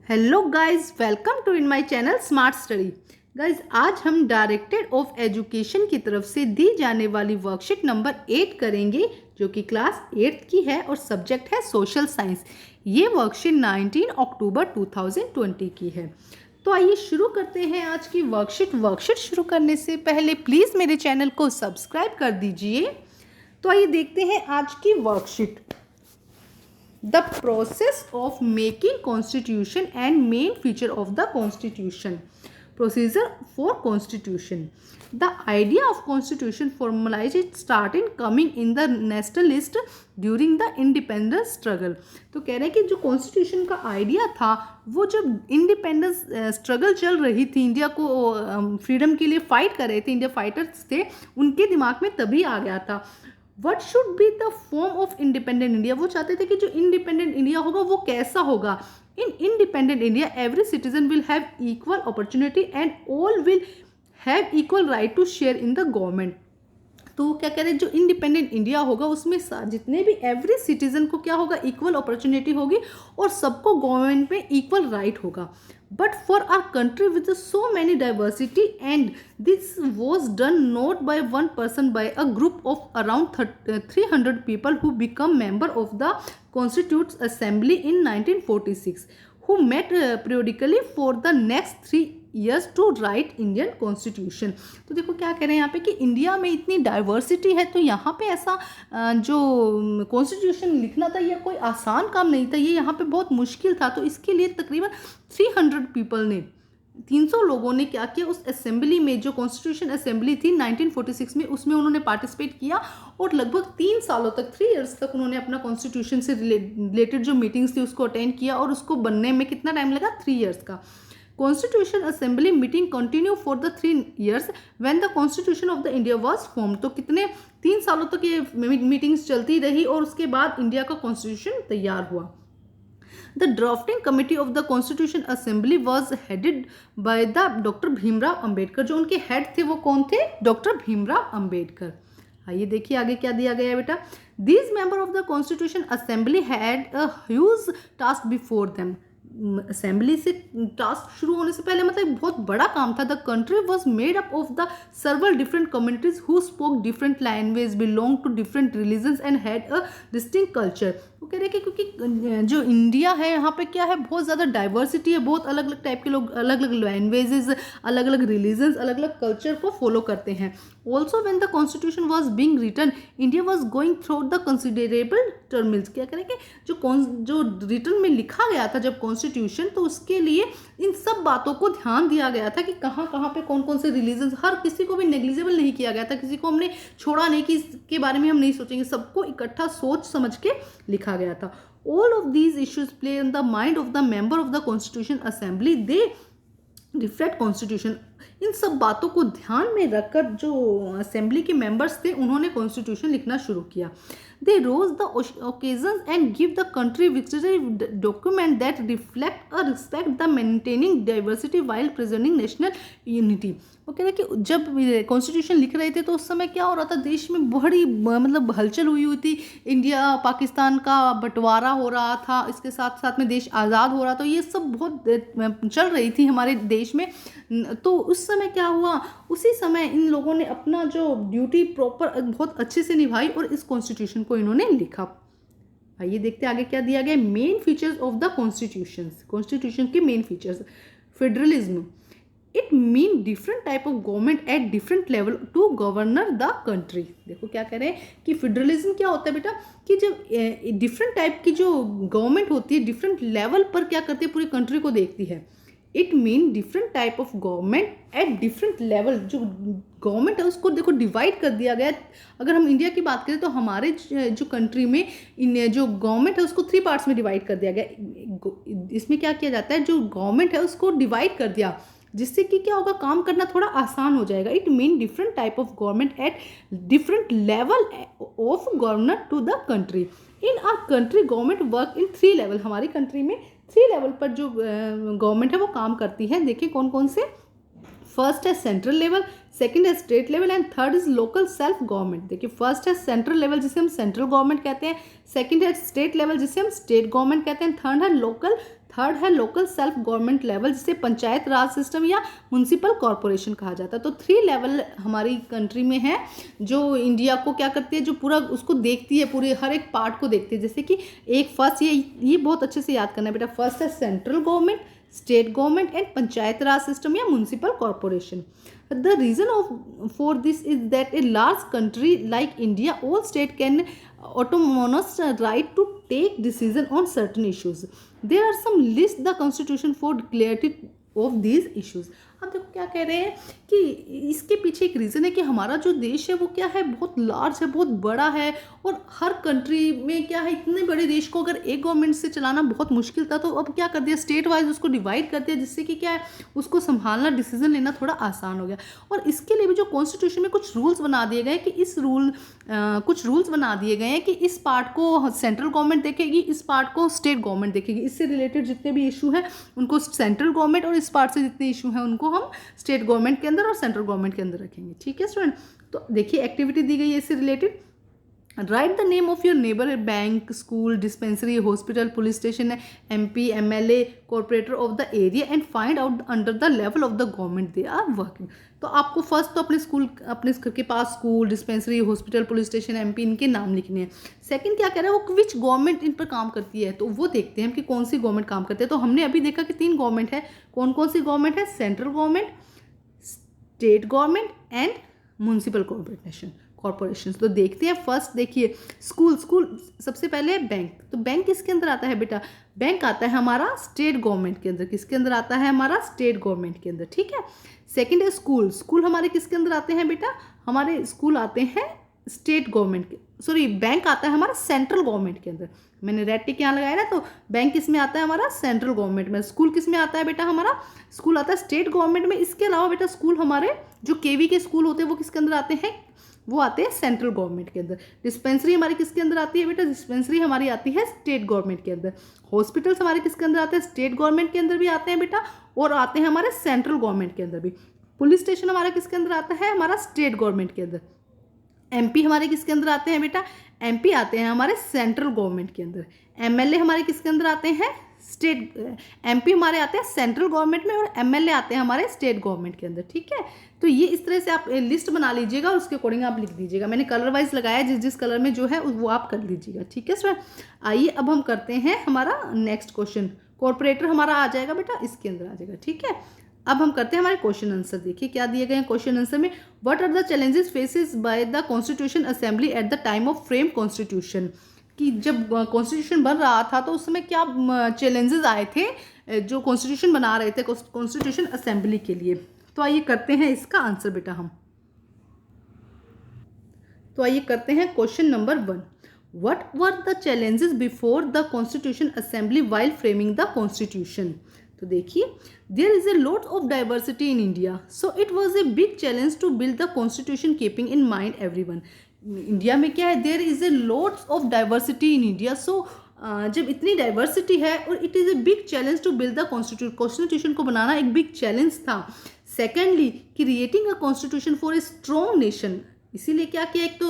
Hello guys, welcome to in my channel smart study. Guys, आज हम directed of education की तरफ से दी जाने वाली वर्कशीट नंबर 8 करेंगे, जो कि क्लास 8 की है और सब्जेक्ट है सोशल साइंस। ये वर्कशीट 19 अक्टूबर 2020 की है। तो आइए शुरू करते हैं आज की वर्कशीट शुरू करने से पहले प्लीज़ मेरे चैनल को सब्सक्राइब कर दीजिए। तो आइए देखते हैं आज की worksheet. The process of making constitution and main feature of the constitution. Procedure for constitution. The idea of constitution formalized started coming in the nationalist during the independence struggle. तो कह रहे हैं कि जो कॉन्स्टिट्यूशन का आइडिया था वो जब इंडिपेंडेंस स्ट्रगल चल रही थी, इंडिया को फ्रीडम के लिए फाइट कर रहे थे, इंडिया फाइटर्स थे, उनके दिमाग में तभी आ गया था। What should be the form of independent India. वो चाहते थे कि जो इंडिपेंडेंट इंडिया होगा वो कैसा होगा। In independent India every citizen will have equal opportunity and all will have equal right to share in the government. तो क्या कह रहे हैं, जो इंडिपेंडेंट इंडिया होगा उसमें जितने भी एवरी सिटीजन को क्या होगा, इक्वल अपॉर्चुनिटी होगी और सबको गवर्नमेंट में इक्वल राइट होगा। But for our country with so many diversity, and this was done not by one person, by a group of around 300 people who become member of the Constituent Assembly in 1946, who met periodically for the next 3 years to write Indian Constitution। तो देखो क्या कह रहे हैं यहाँ पे कि India में इतनी डाइवर्सिटी है, तो यहाँ पे ऐसा जो कॉन्स्टिट्यूशन लिखना था यह कोई आसान काम नहीं था, ये यहाँ पे बहुत मुश्किल था। तो इसके लिए तकरीबन 300 पीपल ने, 300 लोगों ने क्या किया, उस असेंबली में, जो कॉन्स्टिट्यूशन असेंबली थी 1946 में, उसमें उन्होंने पार्टिसिपेट किया और लगभग 3 सालों तक, 3 इयर्स तक उन्होंने अपना कॉन्स्टिट्यूशन से रिलेटेड जो मीटिंग्स थी उसको अटेंड किया और उसको बनने में कितना टाइम लगा, 3 इयर्स का। Constitution assembly meeting continue for the 3 years when the constitution of the India was form. तो कितने 3 सालों तक ये मीटिंग्स चलती रही और उसके बाद इंडिया का कॉन्स्टिट्यूशन तैयार हुआ। The drafting committee of the constitution assembly was headed by the doctor Bhimrao Ambedkar. जो उनके हेड थे वो कौन थे, डॉक्टर भीमराव अंबेडकर। आइए देखिए आगे क्या दिया गया है बेटा। These member of the constitution assembly had a huge task before them. Assembly से टास्क शुरू होने से पहले मतलब बहुत बड़ा काम था। The country was made up of the several different communities who spoke different language, belong to different religions and had a distinct culture. वो कह रहे हैं कि क्योंकि जो इंडिया है यहाँ पे क्या है, बहुत ज़्यादा डाइवर्सिटी है, बहुत अलग अलग टाइप के लोग, अलग अलग लैंग्वेजेस, अलग अलग रिलीजन्स, अलग अलग कल्चर को फॉलो करते हैं। Also when the constitution was being written, India was going through the considerable turmoils. क्या करें कि जो रिटर्न में लिखा गया था जब कॉन्स्टिट्यूशन, तो उसके लिए इन सब बातों को ध्यान दिया गया था कि कहाँ कहाँ पे कौन कौन से रिलीजन, हर किसी को भी नेग्लिजिबल नहीं किया गया था, किसी को हमने छोड़ा नहीं कि इसके बारे में हम नहीं सोचेंगे, सबको इकट्ठा सोच समझ के लिखा गया था। All of these issues play in the mind of the member of the constitution assembly, they reflect constitution. इन सब बातों को ध्यान में रखकर जो असेंबली के मेंबर्स थे उन्होंने कॉन्स्टिट्यूशन लिखना शुरू किया। They rose the occasion and give the country victory document that reflect a respect the maintaining diversity while preserving national unity. वो कह रहे हैं कि जब कॉन्स्टिट्यूशन लिख रहे थे तो उस समय क्या हो रहा था, देश में बड़ी मतलब हलचल हुई थी, इंडिया पाकिस्तान का बंटवारा हो रहा था, इसके साथ साथ में देश आज़ाद हो रहा था, ये सब बहुत चल रही थी हमारे देश में। तो उस समय क्या हुआ, उसी समय इन लोगों ने अपना जो ड्यूटी प्रॉपर बहुत अच्छे से निभाई और इस कॉन्स्टिट्यूशन को इन्होंने लिखा। आइए देखते हैं आगे क्या दिया गया। Main features of the constitution के main features. Federalism, it mean different type of government at different level to governor the country. देखो क्या कह रहे हैं कि फेडरलिज्म क्या होता है बेटा, कि जब डिफरेंट टाइप की जो गवर्नमेंट होती है डिफरेंट लेवल पर क्या करती है, पूरी कंट्री को देखती है। It mean different type of government at different level. जो गवर्नमेंट है उसको देखो डिवाइड कर दिया गया। अगर हम इंडिया की बात करें तो हमारे जो कंट्री में जो गवर्नमेंट है उसको 3 पार्ट्स में डिवाइड कर दिया गया। इसमें क्या किया जाता है, जो गवर्नमेंट है उसको डिवाइड कर दिया, जिससे कि क्या होगा, काम करना थोड़ा आसान हो जाएगा। It mean different type of government at different level of governor to the country. In our country government work in 3 level. हमारी कंट्री में 3 लेवल पर जो गवर्नमेंट है वो काम करती है। देखिए कौन कौन से। फर्स्ट है सेंट्रल लेवल, सेकंड है state level and third is local self government. देखिए फर्स्ट है सेंट्रल लेवल जिसे हम सेंट्रल गवर्नमेंट कहते हैं, सेकंड है स्टेट लेवल जिसे हम स्टेट गवर्नमेंट कहते हैं, थर्ड है लोकल थर्ड है लोकल सेल्फ गवर्नमेंट लेवल, जिसे पंचायत राज सिस्टम या म्यूनसिपल कॉरपोरेशन कहा जाता है। तो 3 लेवल हमारी कंट्री में है जो इंडिया को क्या करती है, जो पूरा उसको देखती है, पूरे हर एक पार्ट को देखती है। जैसे कि एक फर्स्ट ये बहुत अच्छे से याद करना है बेटा। फर्स्ट है central government, state government and panchayat raj system या municipal corporation. The reason for this is that a large country like India, all state can autonomous right to take decision on certain issues. There are some list the constitution for clarity of these issues. अब देखो क्या कह रहे हैं कि इसके पीछे एक रीज़न है कि हमारा जो देश है वो क्या है, बहुत लार्ज है, बहुत बड़ा है, और हर कंट्री में क्या है, इतने बड़े देश को अगर एक गवर्नमेंट से चलाना बहुत मुश्किल था, तो अब क्या कर दिया, स्टेट वाइज उसको डिवाइड कर दिया, जिससे कि क्या है, उसको संभालना, डिसीजन लेना थोड़ा आसान हो गया। और इसके लिए भी जो कॉन्स्टिट्यूशन में कुछ रूल्स बना दिए गए कि कुछ रूल्स बना दिए गए हैं कि इस पार्ट को सेंट्रल गवर्नमेंट देखेगी, इस पार्ट को स्टेट गवर्नमेंट देखेगी। इससे रिलेटेड जितने भी इशू हैं उनको सेंट्रल गवर्नमेंट, और इस पार्ट से जितने इशू हैं उनको हम स्टेट गवर्नमेंट के अंदर और सेंट्रल गवर्नमेंट के अंदर रखेंगे। ठीक है स्टूडेंट, तो देखिए एक्टिविटी दी गई है इससे related. Write the name of your neighbour, bank, school, dispensary, hospital, police station, MP, MLA, corporator of the area and find out under the level of the government they are working. तो आपको first तो अपने घर के पास school, dispensary, hospital, police station, MP इनके नाम लिखने हैं। सेकंड क्या कह रहा है, वो विच गवर्नमेंट इन पर काम करती है, तो वो देखते हैं कि कौन सी गवर्नमेंट काम करती है। तो हमने अभी देखा कि 3 गवर्नमेंट है। कौन कौन सी गवर्नमेंट है, central government, state government and municipal corporation. तो देखते हैं, फर्स्ट देखिए स्कूल सबसे पहले बैंक। तो बैंक किसके अंदर आता है बेटा, बैंक आता है हमारा स्टेट गवर्नमेंट के अंदर। किसके अंदर आता है, हमारा स्टेट गवर्नमेंट के अंदर। ठीक है। सेकंड है स्कूल हमारे किसके अंदर आते हैं बेटा, हमारे स्कूल आते हैं स्टेट गवर्नमेंट के, सॉरी बैंक आता है हमारा सेंट्रल गवर्नमेंट के अंदर। मैंने रेड टिक यहाँ लगाया ना, तो बैंक किस में आता है, हमारा सेंट्रल गवर्नमेंट में। स्कूल किस में आता है बेटा, हमारा स्कूल आता है स्टेट गवर्नमेंट में। इसके अलावा बेटा स्कूल हमारे जो KV के स्कूल होते हैं वो किसके अंदर आते हैं, वो आते हैं सेंट्रल गवर्नमेंट के अंदर। डिस्पेंसरी हमारी किसके अंदर आती है बेटा, डिस्पेंसरी हमारी आती है स्टेट गवर्नमेंट के अंदर। हॉस्पिटल्स हमारे किसके अंदर आते हैं, स्टेट गवर्नमेंट के अंदर भी आते हैं बेटा, और आते हैं हमारे सेंट्रल गवर्नमेंट के अंदर भी। पुलिस स्टेशन हमारा किसके अंदर आता है, हमारा स्टेट गवर्नमेंट के अंदर। MP हमारे किसके अंदर आते हैं बेटा, MP आते हैं हमारे सेंट्रल गवर्नमेंट के अंदर। MLA हमारे किसके अंदर आते हैं, MP हमारे आते हैं सेंट्रल गवर्नमेंट में, और MLA आते हैं हमारे स्टेट गवर्नमेंट के अंदर। ठीक है, तो ये इस तरह से आप लिस्ट बना लीजिएगा और उसके अकॉर्डिंग आप लिख दीजिएगा। मैंने कलर वाइज लगाया, जिस कलर में जो है वो आप कर लीजिएगा। ठीक है सर, आइए अब हम करते हैं हमारा नेक्स्ट क्वेश्चन। कॉर्पोरेटर हमारा आ जाएगा बेटा, इसके अंदर आ जाएगा। ठीक है, अब हम करते हैं हमारे क्वेश्चन आंसर। देखिए क्या दिए गए हैं क्वेश्चन आंसर में। What are the challenges faces by the constitution assembly at the time of frame constitution, कि जब कॉन्स्टिट्यूशन बन रहा था तो उस समय क्या चैलेंजेस आए थे जो कॉन्स्टिट्यूशन बना रहे थे कॉन्स्टिट्यूशन असेंबली के लिए। तो आइए करते हैं इसका आंसर बेटा हम। तो आइए करते हैं question number 1। What were the challenges before the constitution assembly while framing the constitution. तो देखिए, there is a lot of diversity in India, so it was a big challenge to build the constitution keeping in mind everyone. India में क्या है, there is a lots of diversity in India, so जब इतनी diversity है, और it is a big challenge to build the constitution को बनाना एक big challenge था। Secondly, creating a constitution for a strong nation, इसीलिए क्या किया, एक तो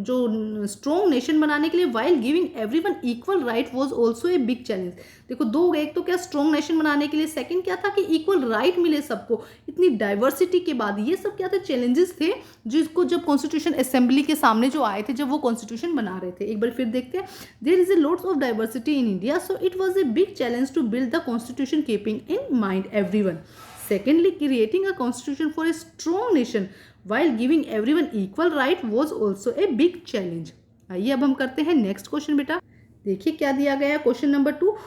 जो स्ट्रॉन्ग नेशन बनाने के लिए while giving everyone equal right was also a big challenge. देखो दो, एक तो क्या स्ट्रॉन्ग नेशन बनाने के लिए, सेकंड क्या था कि इक्वल राइट मिले सबको इतनी डाइवर्सिटी के बाद। ये सब क्या थे, चैलेंजेस थे जिसको जब कॉन्स्टिट्यूशन असेंबली के सामने जो आए थे जब वो कॉन्स्टिट्यूशन बना रहे थे। एक बार फिर देखते हैं, there is a lots of diversity in India, so it was a big challenge to build the constitution keeping in mind everyone. Secondly, creating a constitution for a strong nation while giving everyone equal right was also a big challenge. आइए अब हम करते हैं next question बेटा। देखिए क्या दिया गया है question number 2।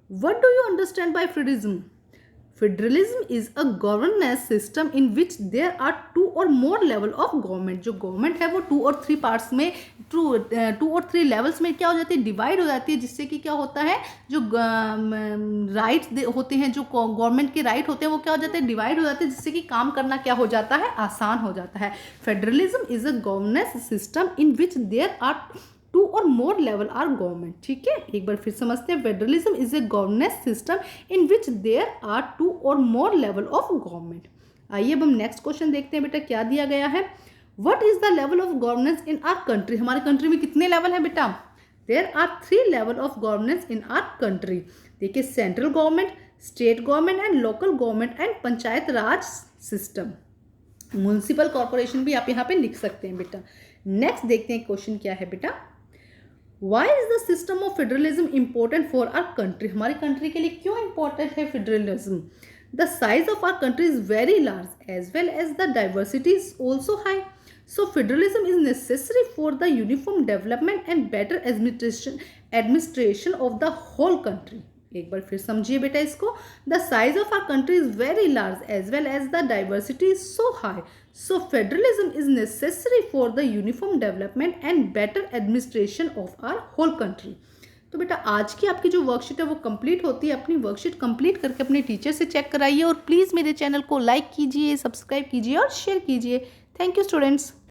What do you understand by federalism? Federalism is a governance system in which there are 2 or more level of government. जो गवर्नमेंट है वो 2 और 3 पार्ट्स में, 2 और 3 लेवल्स में क्या हो जाती है, डिवाइड हो जाती है, जिससे कि क्या होता है, जो राइट्स होते हैं, जो गवर्नमेंट के राइट होते हैं वो क्या हो जाते हैं, डिवाइड हो जाते हैं, जिससे कि काम करना क्या हो जाता है, आसान हो जाता है। Federalism is a governance system in which there are 2 और मोर लेवल आर गवर्नमेंट। ठीक है, एक बार फिर समझते हैं। Federalism is a governance system in which there are 2 और मोर लेवल ऑफ गवर्नमेंट। आइए अब हम नेक्स्ट क्वेश्चन देखते हैं बेटा क्या दिया गया है। What is the level of governance in our country. हमारे कंट्री में कितने लेवल है बेटा, there are 3 level of governance in our country. देखिए central government, state government and local government and panchayat raj system. Municipal corporation भी आप यहाँ पे लिख सकते हैं बेटा। नेक्स्ट देखते हैं क्वेश्चन क्या है बेटा। Why is the system of federalism important for our country, हमारी कंट्री के लिए क्यों इंपॉर्टेंट है federalism? The size of our country is very large as well as the diversity is also high, so federalism is necessary for the uniform development and better administration of the whole country. एक बार फिर समझिए बेटा इसको। The size of our country is very large as well as the diversity is so high, so federalism is necessary for the uniform development and better administration of our whole country. तो बेटा आज की आपकी जो worksheet है वो complete होती है। अपनी वर्कशीट कंप्लीट करके अपने टीचर से चेक कराइए और प्लीज़ मेरे चैनल को लाइक कीजिए, सब्सक्राइब कीजिए और शेयर कीजिए। Thank you students.